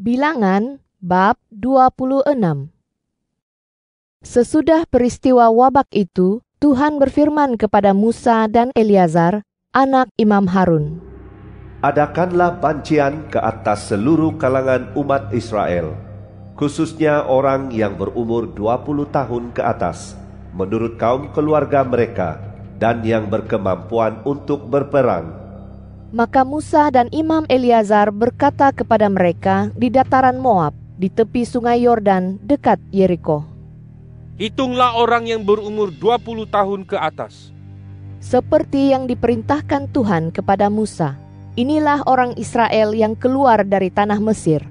Bilangan bab 26. Sesudah peristiwa wabak itu, Tuhan berfirman kepada Musa dan Eleazar, anak Imam Harun. Adakanlah bancian ke atas seluruh kalangan umat Israel, khususnya orang yang berumur 20 tahun ke atas, menurut kaum keluarga mereka, dan yang berkemampuan untuk berperang. Maka Musa dan Imam Eleazar berkata kepada mereka di dataran Moab, di tepi sungai Yordan dekat Yeriko. Hitunglah orang yang berumur 20 tahun ke atas. Seperti yang diperintahkan Tuhan kepada Musa, inilah orang Israel yang keluar dari tanah Mesir.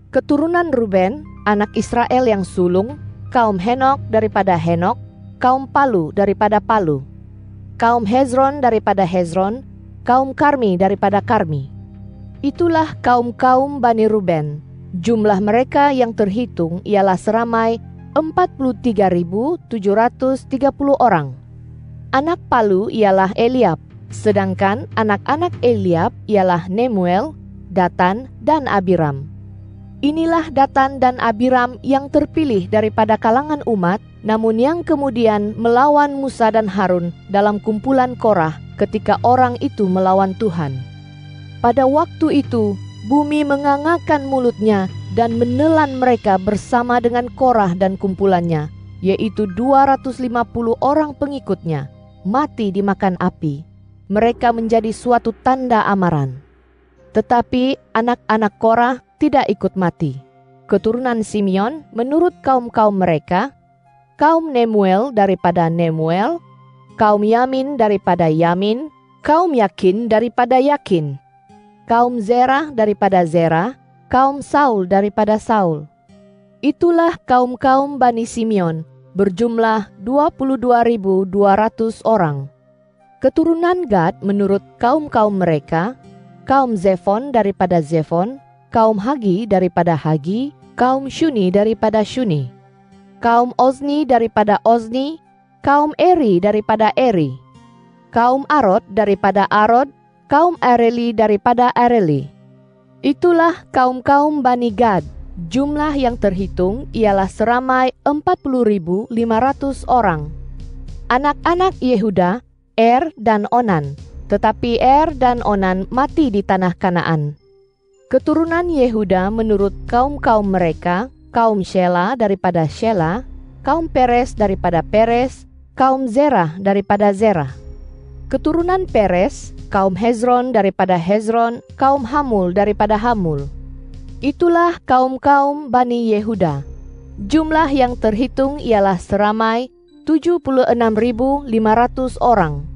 Keturunan Ruben, anak Israel yang sulung, kaum Henok daripada Henok, kaum Palu daripada Palu, kaum Hezron daripada Hezron, kaum Karmi daripada Karmi. Itulah kaum-kaum Bani Ruben. Jumlah mereka yang terhitung ialah seramai 43.730 orang. Anak Palu ialah Eliab, sedangkan anak-anak Eliab ialah Nemuel, Datan, dan Abiram. Inilah Datan dan Abiram yang terpilih daripada kalangan umat, namun yang kemudian melawan Musa dan Harun dalam kumpulan Korah ketika orang itu melawan Tuhan. Pada waktu itu, bumi mengangakkan mulutnya dan menelan mereka bersama dengan Korah dan kumpulannya, yaitu 250 orang pengikutnya, mati dimakan api. Mereka menjadi suatu tanda amaran. Tetapi anak-anak Korah tidak ikut mati. Keturunan Simeon menurut kaum-kaum mereka, kaum Nemuel daripada Nemuel, kaum Yamin daripada Yamin, kaum Yakin daripada Yakin, kaum Zerah daripada Zerah, kaum Saul daripada Saul. Itulah kaum-kaum Bani Simeon, berjumlah 22.200 orang. Keturunan Gad menurut kaum-kaum mereka, kaum Zefon daripada Zefon, kaum Hagi daripada Hagi, kaum Shuni daripada Shuni, kaum Ozni daripada Ozni, kaum Eri daripada Eri, kaum Arod daripada Arod, kaum Areli daripada Areli. Itulah kaum-kaum Bani Gad. Jumlah yang terhitung ialah seramai 40.500 orang. Anak-anak Yehuda, Er dan Onan, tetapi Er dan Onan mati di tanah Kanaan. Keturunan Yehuda menurut kaum-kaum mereka, kaum Shela daripada Shela, kaum Peres daripada Peres, kaum Zerah daripada Zerah. Keturunan Peres, kaum Hezron daripada Hezron, kaum Hamul daripada Hamul. Itulah kaum-kaum Bani Yehuda. Jumlah yang terhitung ialah seramai 76.500 orang.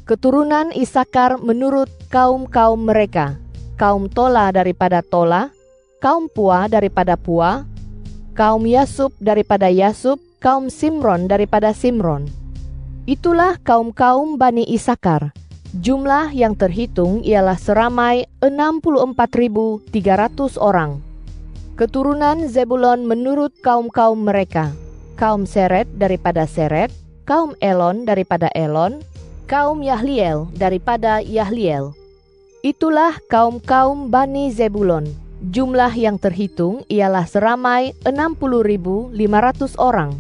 Keturunan Isakar menurut kaum-kaum mereka, kaum Tola daripada Tola, kaum Pua daripada Pua, kaum Yasub daripada Yasub, kaum Simron daripada Simron. Itulah kaum-kaum Bani Isakar. Jumlah yang terhitung ialah seramai 64.300 orang. Keturunan Zebulon menurut kaum-kaum mereka, kaum Seret daripada Seret, kaum Elon daripada Elon, kaum Yahliel daripada Yahliel. Itulah kaum-kaum Bani Zebulon. Jumlah yang terhitung ialah seramai 60.500 orang.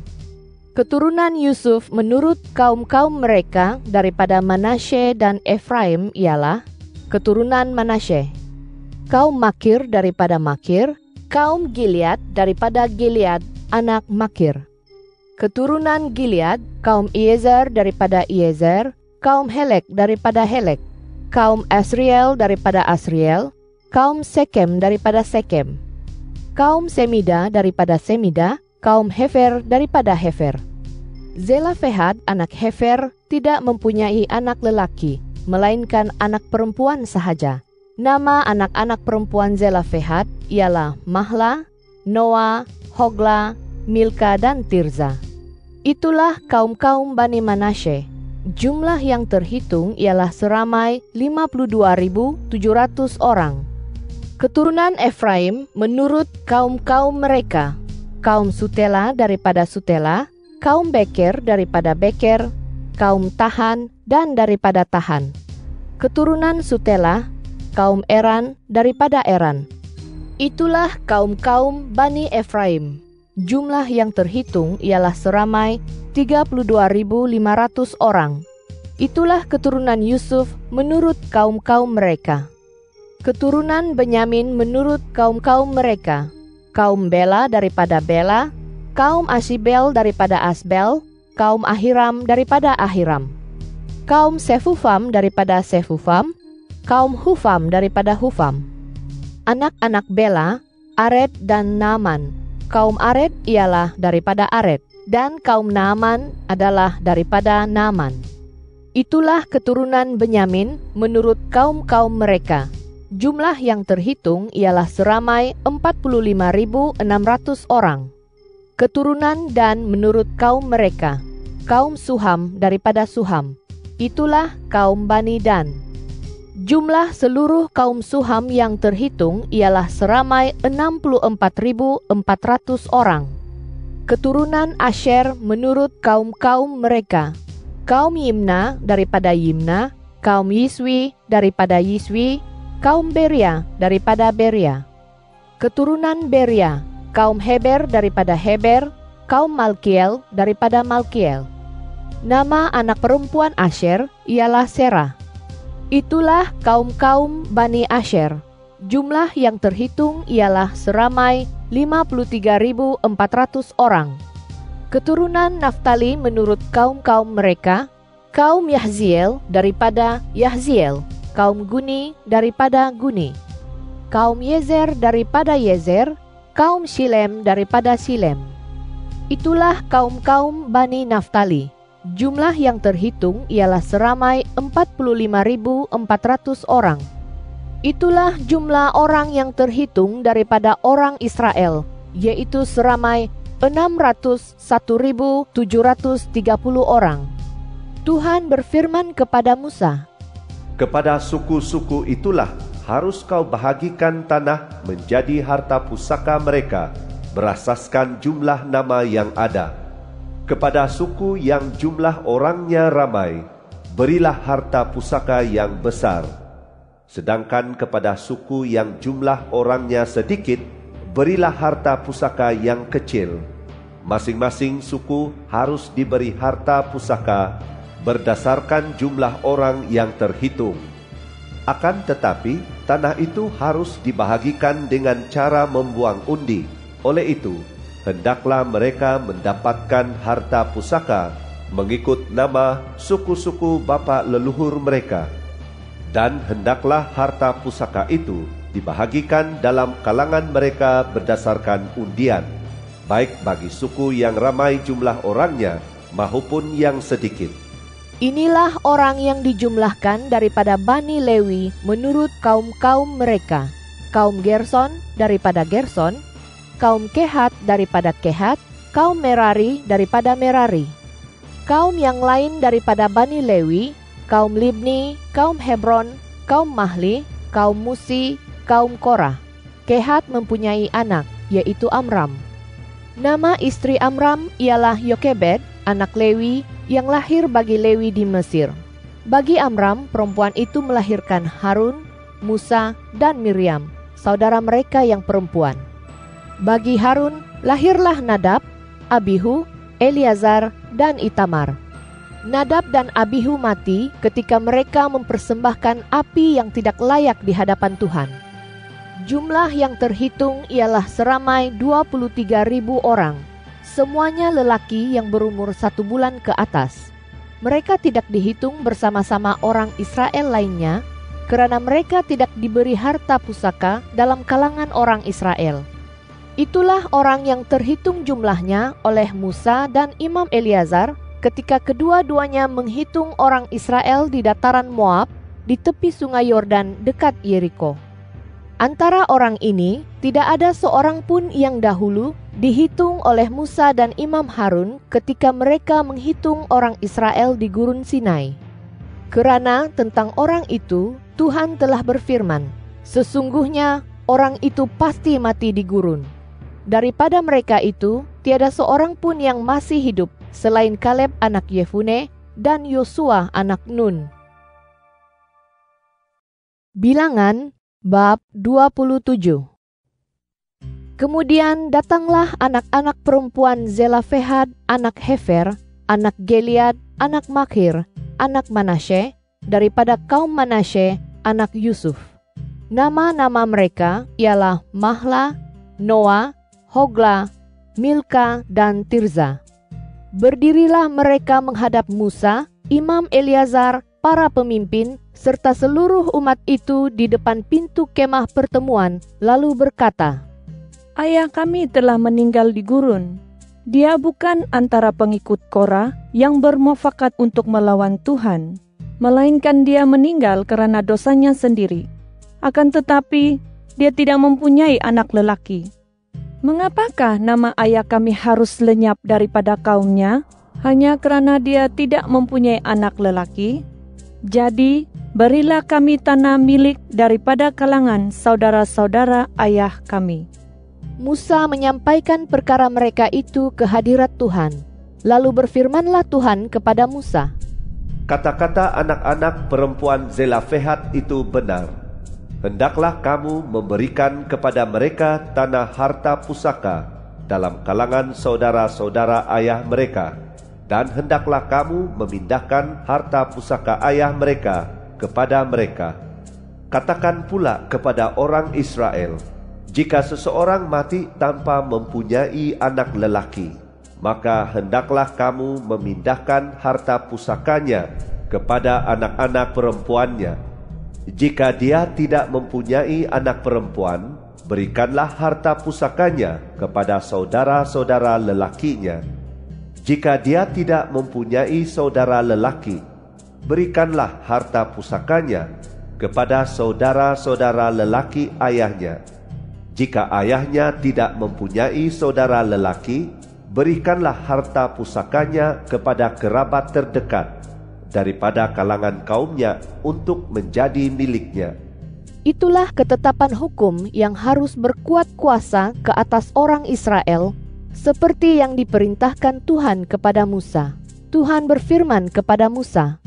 Keturunan Yusuf menurut kaum-kaum mereka daripada Manasye dan Efraim ialah keturunan Manasye. Kaum Makir daripada Makir, kaum Gilead daripada Gilead, anak Makir. Keturunan Gilead, kaum Iezer daripada Iezer, kaum Helek daripada Helek, kaum Asriel daripada Asriel, kaum Sekem daripada Sekem, kaum Semida daripada Semida, kaum Hefer daripada Hefer. Zelafehad anak Hefer tidak mempunyai anak lelaki, melainkan anak perempuan sahaja. Nama anak-anak perempuan Zelafehad ialah Mahla, Noa, Hogla, Milka, dan Tirza. Itulah kaum-kaum Bani Manasye. Jumlah yang terhitung ialah seramai 52.700 orang. Keturunan Efraim menurut kaum-kaum mereka, kaum Sutela daripada Sutela, kaum Beker daripada Beker, kaum Tahan dan daripada Tahan. Keturunan Sutela, kaum Eran daripada Eran. Itulah kaum-kaum Bani Efraim. Jumlah yang terhitung ialah seramai 32.500 orang. Itulah keturunan Yusuf menurut kaum-kaum mereka. Keturunan Benyamin menurut kaum-kaum mereka. Kaum Bela daripada Bela, kaum Asibel daripada Asbel, kaum Ahiram daripada Ahiram, kaum Sefufam daripada Sefufam, kaum Hufam daripada Hufam. Anak-anak Bela, Ared dan Naaman. Kaum Ared ialah daripada Ared, dan kaum Naaman adalah daripada Naaman. Itulah keturunan Benyamin menurut kaum-kaum mereka. Jumlah yang terhitung ialah seramai 45.600 orang. Keturunan Dan menurut kaum mereka. Kaum Suham daripada Suham. Itulah kaum Bani Dan. Jumlah seluruh kaum Suham yang terhitung ialah seramai 64.400 orang. Keturunan Asher menurut kaum-kaum mereka. Kaum Yimna daripada Yimna, kaum Yiswi daripada Yiswi, kaum Beria daripada Beria. Keturunan Beria, kaum Heber daripada Heber, kaum Malkiel daripada Malkiel. Nama anak perempuan Asher ialah Serah. Itulah kaum-kaum Bani Asher. Jumlah yang terhitung ialah seramai 53.400 orang. Keturunan Naftali menurut kaum-kaum mereka. Kaum Yahziel daripada Yahziel, kaum Guni daripada Guni, kaum Yezer daripada Yezer, kaum Shilem daripada Shilem. Itulah kaum-kaum Bani Naftali. Jumlah yang terhitung ialah seramai 45.400 orang. Itulah jumlah orang yang terhitung daripada orang Israel, yaitu seramai 601.730 orang. Tuhan berfirman kepada Musa, kepada suku-suku itulah harus kau bahagikan tanah menjadi harta pusaka mereka, berasaskan jumlah nama yang ada. Kepada suku yang jumlah orangnya ramai, berilah harta pusaka yang besar. Sedangkan kepada suku yang jumlah orangnya sedikit, berilah harta pusaka yang kecil. Masing-masing suku harus diberi harta pusaka berdasarkan jumlah orang yang terhitung. Akan tetapi, tanah itu harus dibahagikan dengan cara membuang undi. Oleh itu, hendaklah mereka mendapatkan harta pusaka mengikut nama suku-suku bapa leluhur mereka. Dan hendaklah harta pusaka itu dibahagikan dalam kalangan mereka berdasarkan undian, baik bagi suku yang ramai jumlah orangnya maupun yang sedikit. Inilah orang yang dijumlahkan daripada Bani Lewi menurut kaum-kaum mereka. Kaum Gerson daripada Gerson, kaum Kehat daripada Kehat, kaum Merari daripada Merari. Kaum yang lain daripada Bani Lewi, kaum Libni, kaum Hebron, kaum Mahli, kaum Musi, kaum Korah. Kehat mempunyai anak, yaitu Amram. Nama istri Amram ialah Yokebed, anak Lewi, yang lahir bagi Lewi di Mesir. Bagi Amram, perempuan itu melahirkan Harun, Musa, dan Miriam, saudara mereka yang perempuan. Bagi Harun, lahirlah Nadab, Abihu, Eleazar, dan Itamar. Nadab dan Abihu mati ketika mereka mempersembahkan api yang tidak layak di hadapan Tuhan. Jumlah yang terhitung ialah seramai 23.000 orang. Semuanya lelaki yang berumur 1 bulan ke atas. Mereka tidak dihitung bersama-sama orang Israel lainnya, karena mereka tidak diberi harta pusaka dalam kalangan orang Israel. Itulah orang yang terhitung jumlahnya oleh Musa dan Imam Eleazar ketika kedua-duanya menghitung orang Israel di dataran Moab, di tepi sungai Yordan dekat Yeriko. Antara orang ini tidak ada seorang pun yang dahulu dihitung oleh Musa dan Imam Harun ketika mereka menghitung orang Israel di gurun Sinai. Kerana tentang orang itu Tuhan telah berfirman, sesungguhnya orang itu pasti mati di gurun. Daripada mereka itu tiada seorang pun yang masih hidup selain Kaleb anak Yefune dan Yosua anak Nun. Bilangan bab 27. Kemudian datanglah anak-anak perempuan Zelafehad, anak Hefer, anak Gilead, anak Makhir, anak Manasye, daripada kaum Manasye, anak Yusuf. Nama-nama mereka ialah Mahla, Noa, Hogla, Milka, dan Tirza. Berdirilah mereka menghadap Musa, Imam Eleazar, para pemimpin, serta seluruh umat itu di depan pintu kemah pertemuan, lalu berkata, Ayah kami telah meninggal di gurun. Dia bukan antara pengikut Korah yang bermufakat untuk melawan Tuhan, melainkan dia meninggal karena dosanya sendiri. Akan tetapi, dia tidak mempunyai anak lelaki. Mengapakah nama ayah kami harus lenyap daripada kaumnya, hanya karena dia tidak mempunyai anak lelaki? Jadi, berilah kami tanah milik daripada kalangan saudara-saudara ayah kami. Musa menyampaikan perkara mereka itu ke hadirat Tuhan. Lalu berfirmanlah Tuhan kepada Musa, Kata-kata anak-anak perempuan Zelafehad itu benar. Hendaklah kamu memberikan kepada mereka tanah harta pusaka dalam kalangan saudara-saudara ayah mereka, dan hendaklah kamu memindahkan harta pusaka ayah mereka kepada mereka. Katakan pula kepada orang Israel, jika seseorang mati tanpa mempunyai anak lelaki, maka hendaklah kamu memindahkan harta pusakanya kepada anak-anak perempuannya. Jika dia tidak mempunyai anak perempuan, berikanlah harta pusakanya kepada saudara-saudara lelakinya. Jika dia tidak mempunyai saudara lelaki, berikanlah harta pusakanya kepada saudara-saudara lelaki ayahnya. Jika ayahnya tidak mempunyai saudara lelaki, berikanlah harta pusakanya kepada kerabat terdekat daripada kalangan kaumnya untuk menjadi miliknya. itulah ketetapan hukum yang harus berkuat kuasa ke atas orang Israel, seperti yang diperintahkan Tuhan kepada Musa. Tuhan berfirman kepada Musa,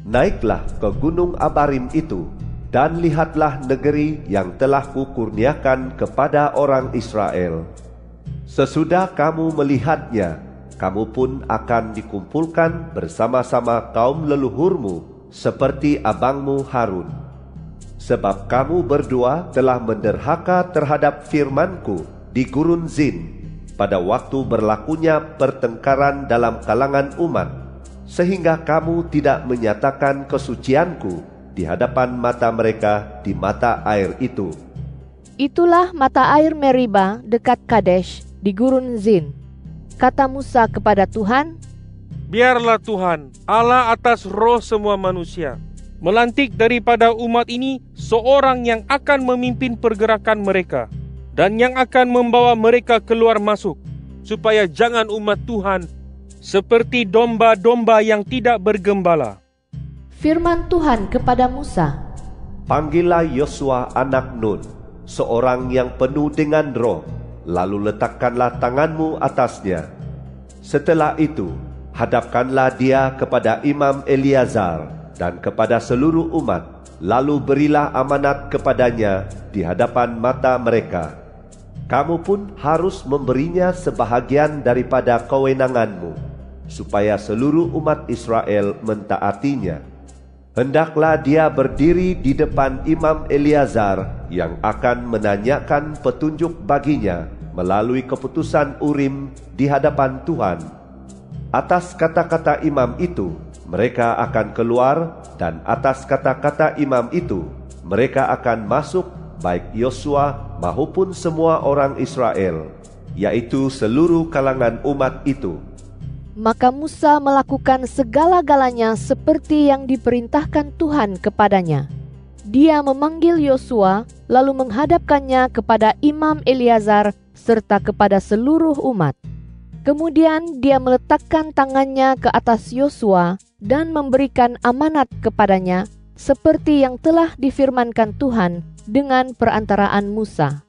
Naiklah ke gunung Abarim itu, dan lihatlah negeri yang telah kukurniakan kepada orang Israel. Sesudah kamu melihatnya, kamu pun akan dikumpulkan bersama-sama kaum leluhurmu, seperti abangmu Harun. Sebab kamu berdua telah menderhaka terhadap firmanku di Gurun Zin, pada waktu berlakunya pertengkaran dalam kalangan umat, sehingga kamu tidak menyatakan kesucianku di hadapan mata mereka di mata air itu. itulah mata air Meriba dekat Kadesh di Gurun Zin. Kata Musa kepada Tuhan, Biarlah Tuhan, Allah atas roh semua manusia, melantik daripada umat ini seorang yang akan memimpin pergerakan mereka, dan yang akan membawa mereka keluar masuk, supaya jangan umat Tuhan seperti domba-domba yang tidak bergembala. firman Tuhan kepada Musa, Panggillah Yosua anak Nun, seorang yang penuh dengan roh, lalu letakkanlah tanganmu atasnya. Setelah itu, hadapkanlah dia kepada Imam Eleazar dan kepada seluruh umat, lalu berilah amanat kepadanya di hadapan mata mereka. Kamu pun harus memberinya sebahagian daripada kewenanganmu, supaya seluruh umat Israel mentaatinya. Hendaklah dia berdiri di depan Imam Eleazar yang akan menanyakan petunjuk baginya melalui keputusan Urim di hadapan Tuhan. Atas kata-kata imam itu, mereka akan keluar, dan atas kata-kata imam itu, mereka akan masuk, baik Yosua maupun semua orang Israel, yaitu seluruh kalangan umat itu. Maka Musa melakukan segala-galanya seperti yang diperintahkan Tuhan kepadanya. Dia memanggil Yosua, lalu menghadapkannya kepada Imam Eleazar serta kepada seluruh umat. Kemudian dia meletakkan tangannya ke atas Yosua dan memberikan amanat kepadanya, seperti yang telah difirmankan Tuhan dengan perantaraan Musa.